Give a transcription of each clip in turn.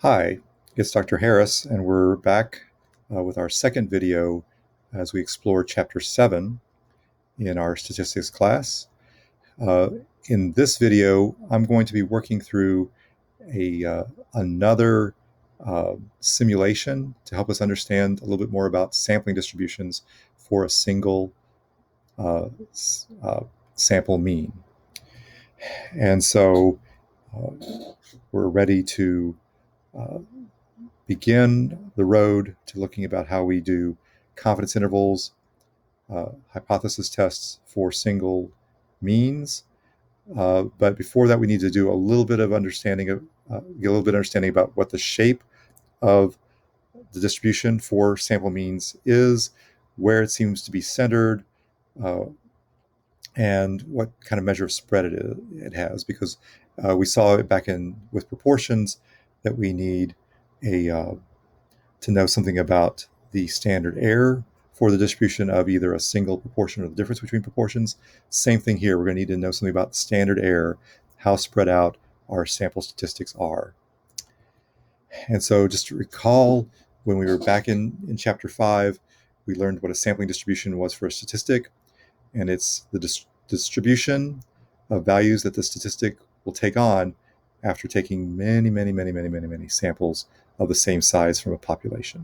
Hi, it's Dr. Harris, and we're back with our second video as we explore Chapter 7 in our statistics class. Uh, in this video, I'm going to be working through another simulation to help us understand a little bit more about sampling distributions for a single uh, uh, sample mean. And so uh, we're ready to uh, begin the road to looking about how we do confidence intervals, hypothesis tests for single means. But before that, we need to do a little bit of understanding of get a little bit of understanding about what the shape of the distribution for sample means is, where it seems to be centered, uh, and what kind of measure of spread it has. Because we saw it back in with proportions that we need a to know something about the standard error for the distribution of either a single proportion or the difference between proportions. Same thing here. We're going to need to know something about the standard error, how spread out our sample statistics are. And so just to recall, when we were back in chapter 5, we learned what a sampling distribution was for a statistic, and it's the distribution of values that the statistic will take on after taking many samples of the same size from a population.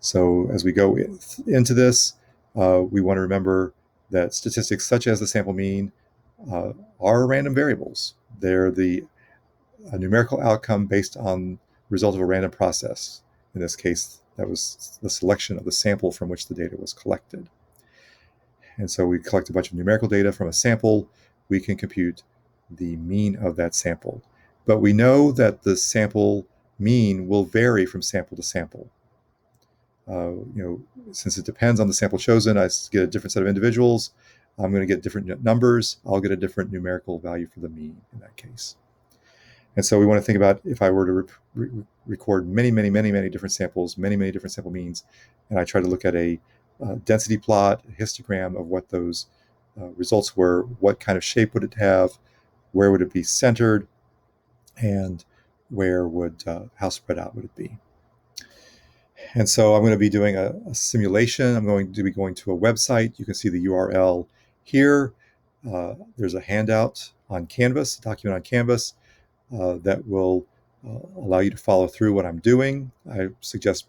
So as we go into this, we want to remember that statistics such as the sample mean are random variables. They're a numerical outcome based on the result of a random process. In this case, that was the selection of the sample from which the data was collected. And so we collect a bunch of numerical data from a sample. We can compute the mean of that sample. But we know that the sample mean will vary from sample to sample. Since it depends on the sample chosen, I get a different set of individuals. I'm going to get different numbers. I'll get a different numerical value for the mean in that case. And so we want to think about if I were to record many different samples, many different sample means, and I try to look at a density plot, a histogram of what those results were, what kind of shape would it have, where would it be centered, and how spread out would it be. And so I'm going to be doing a simulation. I'm going to be going to a website. You can see the URL here. There's a handout on Canvas, a document on Canvas that will allow you to follow through what I'm doing. I suggest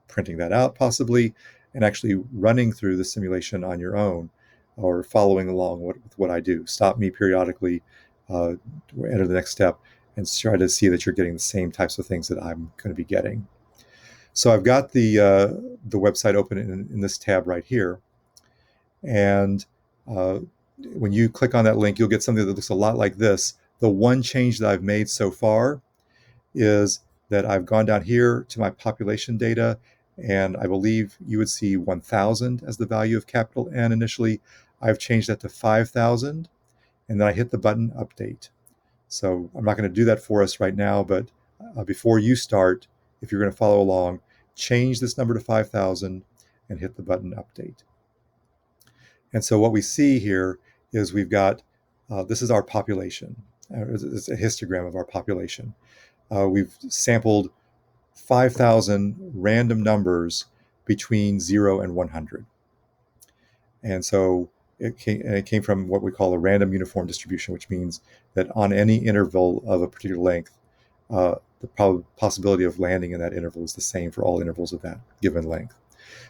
printing that out possibly and actually running through the simulation on your own or following along with what I do. Stop me periodically, enter the next step, and try to see that you're getting the same types of things that I'm going to be getting. So I've got the website open in this tab right here. And when you click on that link, you'll get something that looks a lot like this. The one change that I've made so far is that I've gone down here to my population data, and I believe you would see 1,000 as the value of capital N initially. I've changed that to 5,000, and then I hit the button Update. So I'm not going to do that for us right now, but before you start, if you're going to follow along, change this number to 5,000 and hit the button Update. And so what we see here is we've got, this is our population. It's a histogram of our population. We've sampled 5,000 random numbers between 0 and 100. And so it came from what we call a random uniform distribution, which means that on any interval of a particular length, the possibility of landing in that interval is the same for all intervals of that given length.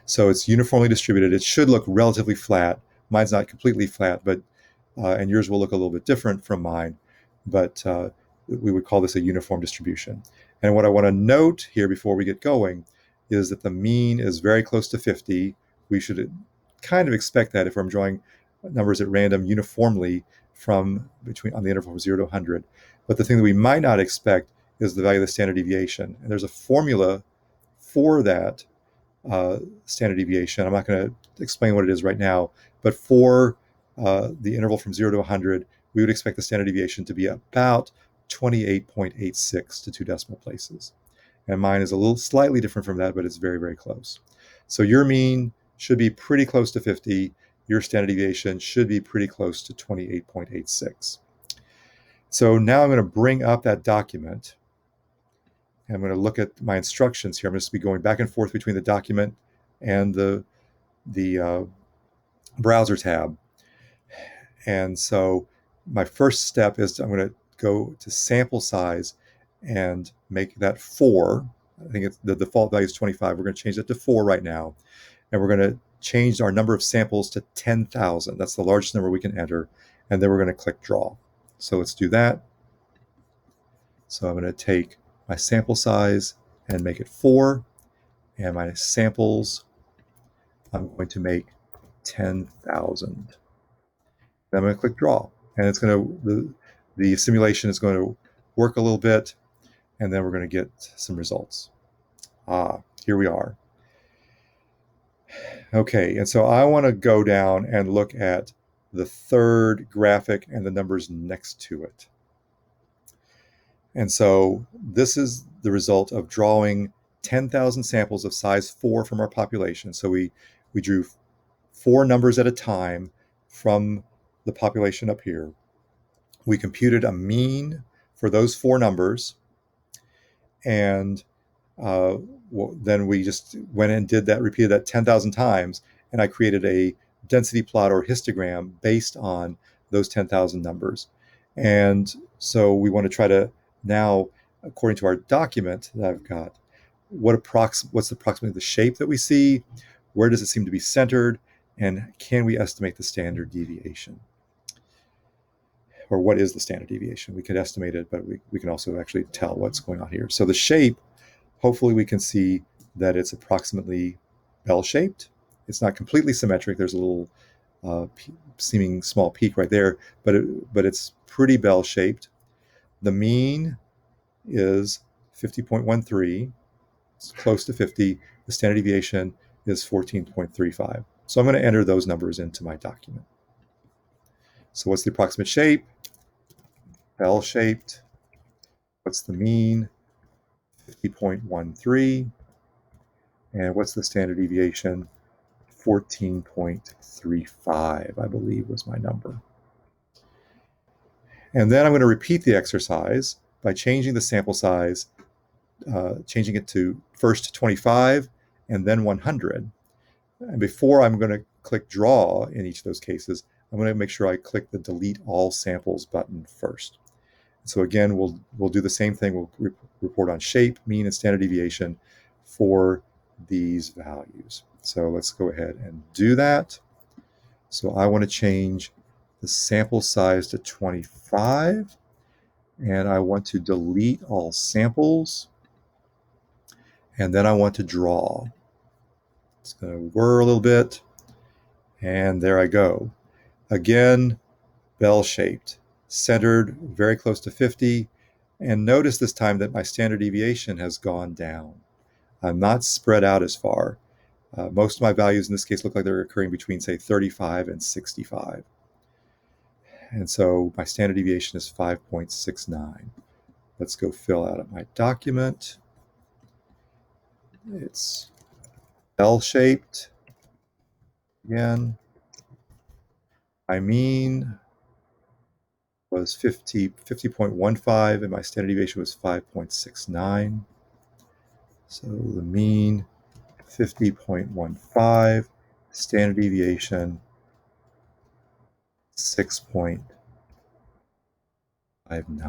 So it's uniformly distributed. It should look relatively flat. Mine's not completely flat, but and yours will look a little bit different from mine, but we would call this a uniform distribution. And what I want to note here before we get going is that the mean is very close to 50. We should kind of expect that if I'm drawing numbers at random uniformly on the interval from 0 to 100. But the thing that we might not expect is the value of the standard deviation. And there's a formula for that standard deviation. I'm not going to explain what it is right now, but for the interval from 0 to 100, we would expect the standard deviation to be about 28.86 to 2 decimal places. And mine is a little slightly different from that, but it's very close. So your mean should be pretty close to 50. Your standard deviation should be pretty close to 28.86. So now I'm going to bring up that document, And I'm going to look at my instructions here. I'm just going to be going back and forth between the document and the browser tab. And so my first step is I'm going to go to sample size and make that 4. I think the default value is 25. We're going to change that to 4 right now. And we're going to change our number of samples to 10,000. That's the largest number we can enter. And then we're going to click draw. So let's do that. So I'm going to take my sample size and make it 4. And my samples, I'm going to make 10,000. Then I'm going to click draw. And it's going to, the simulation is going to work a little bit. And then we're going to get some results. Here we are. Okay, and so I want to go down and look at the third graphic and the numbers next to it. And so this is the result of drawing 10,000 samples of size 4 from our population. So we drew 4 numbers at a time from the population up here. We computed a mean for those 4 numbers, and then we just went and did that, repeated that 10,000 times, and I created a density plot or histogram based on those 10,000 numbers. And so we want to try to now, according to our document that I've got, what's approximately the shape that we see, where does it seem to be centered, and can we estimate the standard deviation? Or what is the standard deviation? We could estimate it, but we can also actually tell what's going on here. So the shape, hopefully we can see that it's approximately bell-shaped. It's not completely symmetric. There's a little seeming small peak right there, but it's pretty bell-shaped. The mean is 50.13. It's close to 50. The standard deviation is 14.35. So I'm going to enter those numbers into my document. So what's the approximate shape? Bell-shaped. What's the mean? 50.13. And what's the standard deviation? 14.35, I believe, was my number. And then I'm going to repeat the exercise by changing the sample size, changing it to first 25 and then 100. And before I'm going to click draw in each of those cases, I'm going to make sure I click the delete all samples button first. So again, we'll do the same thing. We'll report on shape, mean, and standard deviation for these values. So let's go ahead and do that. So I want to change the sample size to 25, and I want to delete all samples, and then I want to draw. It's going to whir a little bit, and there I go. Again, bell-shaped, centered, very close to 50, and notice this time that my standard deviation has gone down. I'm not spread out as far. Most of my values in this case look like they're occurring between, say, 35 and 65. And so my standard deviation is 5.69. Let's go fill out my document. It's L-shaped. Again, my mean was 50.15, and my standard deviation was 5.69. So the mean, 50.15, standard deviation, 6.59. And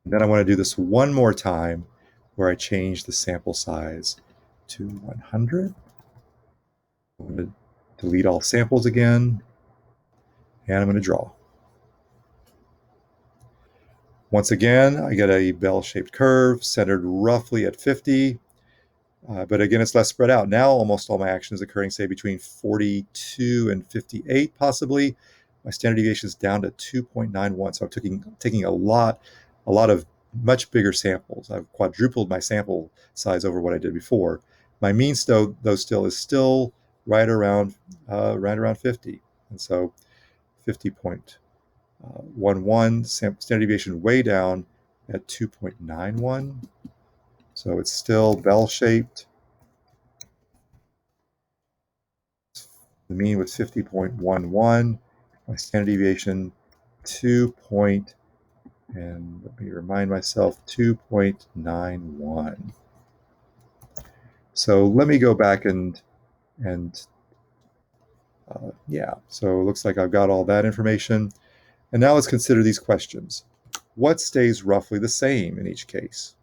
then I want to do this one more time where I change the sample size to 100. I'm going to delete all samples again, and I'm going to draw. Once again, I get a bell-shaped curve centered roughly at 50, but again, it's less spread out. Now almost all my action is occurring, say, between 42 and 58, possibly. My standard deviation is down to 2.91, so I'm taking a lot of much bigger samples. I've quadrupled my sample size over what I did before. My mean, though, still is right around 50, and so 50.11, standard deviation way down at 2.91. So it's still bell-shaped. The mean was 50.11. My standard deviation 2.89. And let me remind myself, 2.91. So let me go back and yeah, so it looks like I've got all that information. And now let's consider these questions. What stays roughly the same in each case?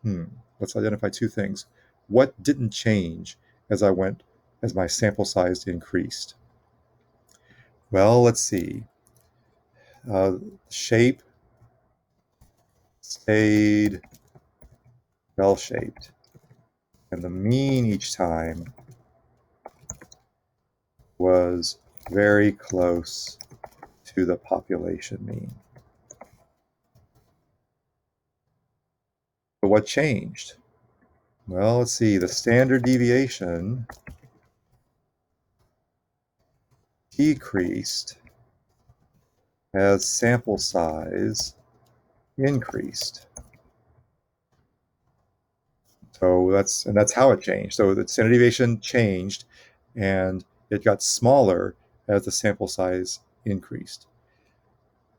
Let's identify two things. What didn't change as as my sample size increased? Well, let's see. Shape stayed bell-shaped, and the mean each time was very close to the population mean. But what changed? Well, let's see. The standard deviation decreased as sample size increased. So that's how it changed. So the standard deviation changed, and it got smaller as the sample size increased.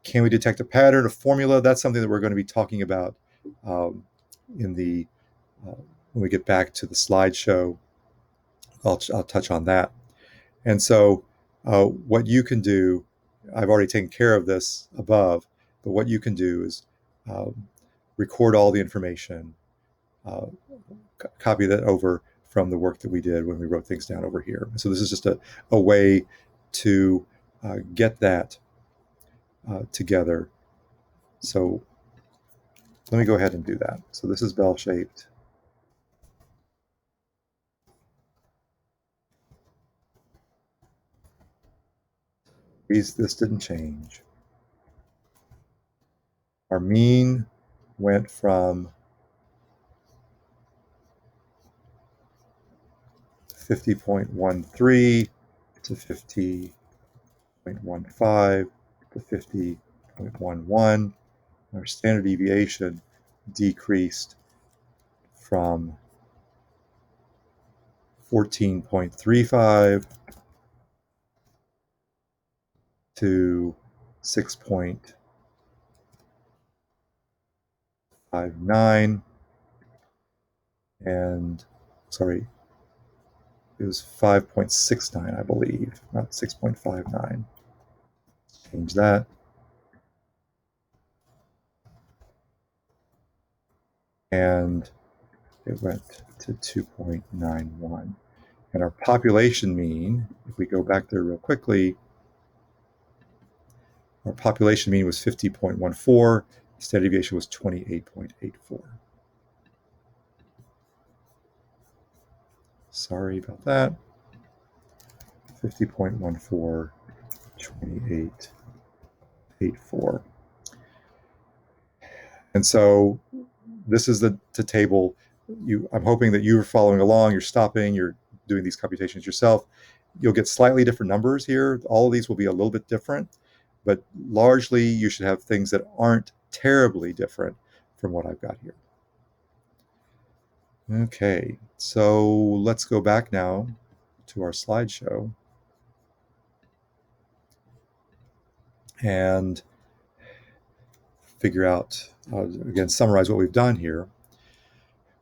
Can we detect a pattern, a formula? That's something that we're going to be talking about um, in the when we get back to the slideshow. I'll touch on that. And so, what you can do, I've already taken care of this above, but what you can do is um, record all the information, uh, copy that over from the work that we did when we wrote things down over here. So this is just a way to get that together. So let me go ahead and do that. So this is bell-shaped. This didn't change. Our mean went from 50.13 to 50.15 to 50.11. Our standard deviation decreased from 14.35 to 6.59, and sorry, it was 5.69, I believe, not 6.59. Change that. And it went to 2.91. And our population mean, if we go back there real quickly, our population mean was 50.14, standard deviation was 28.84. Sorry about that. 50.14, 28.84. And so this is the table. I'm hoping that you're following along, you're stopping, you're doing these computations yourself. You'll get slightly different numbers here. All of these will be a little bit different, but largely you should have things that aren't terribly different from what I've got here. Okay, so let's go back now to our slideshow and figure out, again, summarize what we've done here.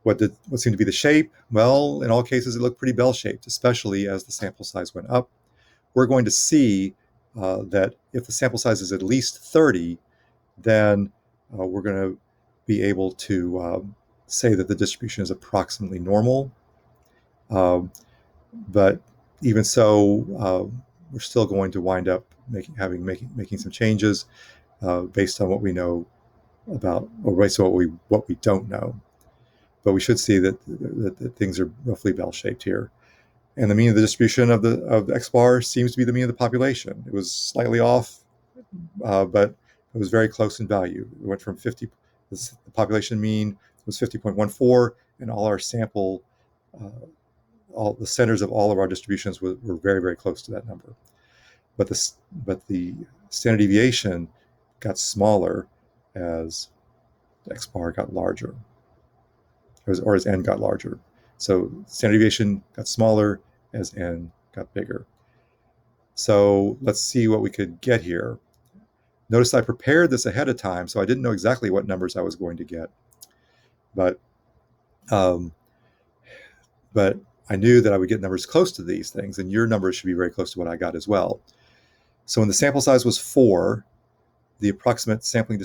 What seemed to be the shape? Well, in all cases, it looked pretty bell-shaped, especially as the sample size went up. We're going to see that if the sample size is at least 30, then we're going to be able to say that the distribution is approximately normal. But even so, we're still going to wind up making some changes based on what we know about, or based on what we don't know. But we should see that things are roughly bell-shaped here. And the mean of the distribution of the X bar seems to be the mean of the population. It was slightly off, but it was very close in value. It went from 50, the population mean was 50.14, and all our sample, all the centers of all of our distributions were very, very close to that number. But the standard deviation got smaller as X bar got larger, or as n got larger. So standard deviation got smaller as n got bigger. So let's see what we could get here. Notice I prepared this ahead of time, so I didn't know exactly what numbers I was going to get, but um, but I knew that I would get numbers close to these things, and your numbers should be very close to what I got as well. So when the sample size was 4, the approximate standard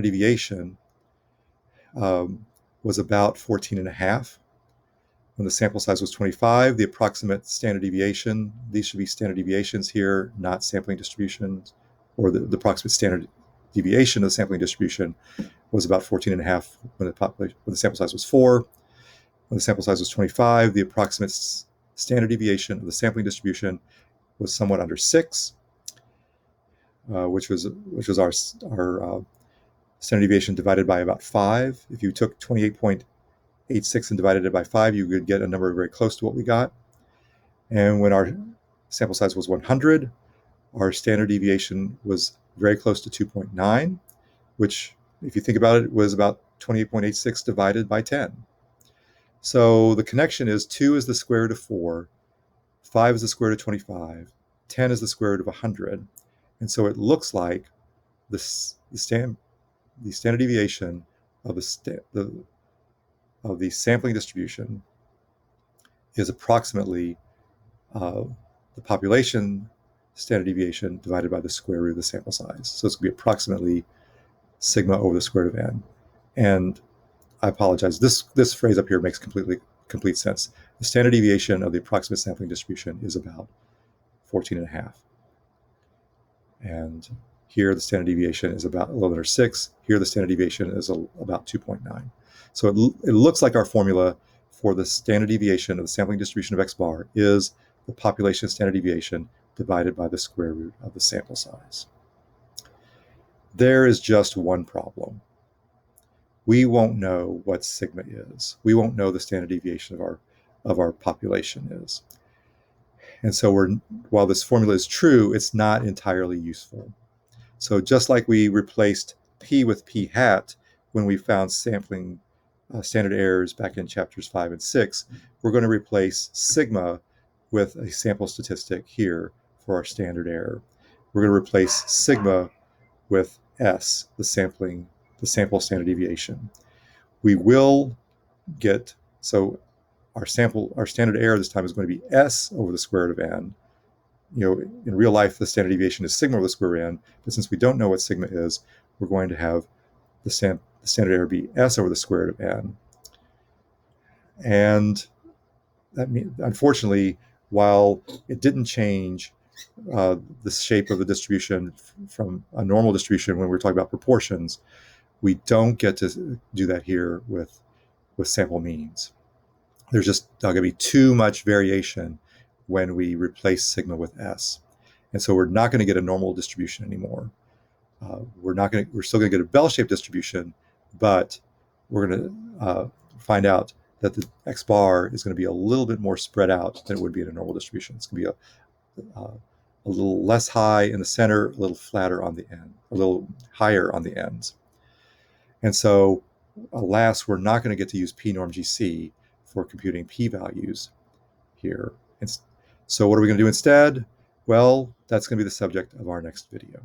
deviation was about 14.5. When the sample size was 25, the approximate standard deviation, these should be standard deviations here, not sampling distributions, or the approximate standard deviation of the sampling distribution was about 14.5 when the sample size was 4. When the sample size was 25, the approximate standard deviation of the sampling distribution was somewhat under 6, which was our standard deviation divided by about 5. If you took 28.86 and divided it by 5, you would get a number very close to what we got. And when our sample size was 100, our standard deviation was very close to 2.9, which, if you think about it, was about 28.86 divided by 10. So the connection is 2 is the square root of 4, 5 is the square root of 25, 10 is the square root of 100. And so it looks like the standard deviation of the sampling distribution is approximately the population standard deviation divided by the square root of the sample size. So it's going to be approximately sigma over the square root of n. And I apologize, this phrase up here makes complete sense. The standard deviation of the approximate sampling distribution is about 14.5. And here the standard deviation is about a little under 6. Here the standard deviation is about 2.9. So it looks like our formula for the standard deviation of the sampling distribution of x bar is the population standard deviation divided by the square root of the sample size. There is just one problem. We won't know what sigma is. We won't know the standard deviation of our population is. And so while this formula is true, it's not entirely useful. So just like we replaced p with p hat when we found sampling standard errors back in chapters 5 and 6, we're going to replace sigma with a sample statistic here for our standard error. We're going to replace sigma with s, the sample standard deviation. We will get, so our standard error this time is going to be s over the square root of n. In real life, the standard deviation is sigma over the square root of n, but since we don't know what sigma is, we're going to have the standard error be s over the square root of n. And that means, unfortunately, while it didn't change the shape of the distribution from a normal distribution when we're talking about proportions, we don't get to do that here with sample means. There's just going to be too much variation when we replace sigma with s. And so we're not going to get a normal distribution anymore. We're still going to get a bell-shaped distribution, but we're going to find out that the x bar is going to be a little bit more spread out than it would be in a normal distribution. It's going to be a little less high in the center, a little flatter on the end, a little higher on the ends. And so, alas, we're not going to get to use p norm GC for computing p-values here. And so what are we going to do instead? Well, that's going to be the subject of our next video.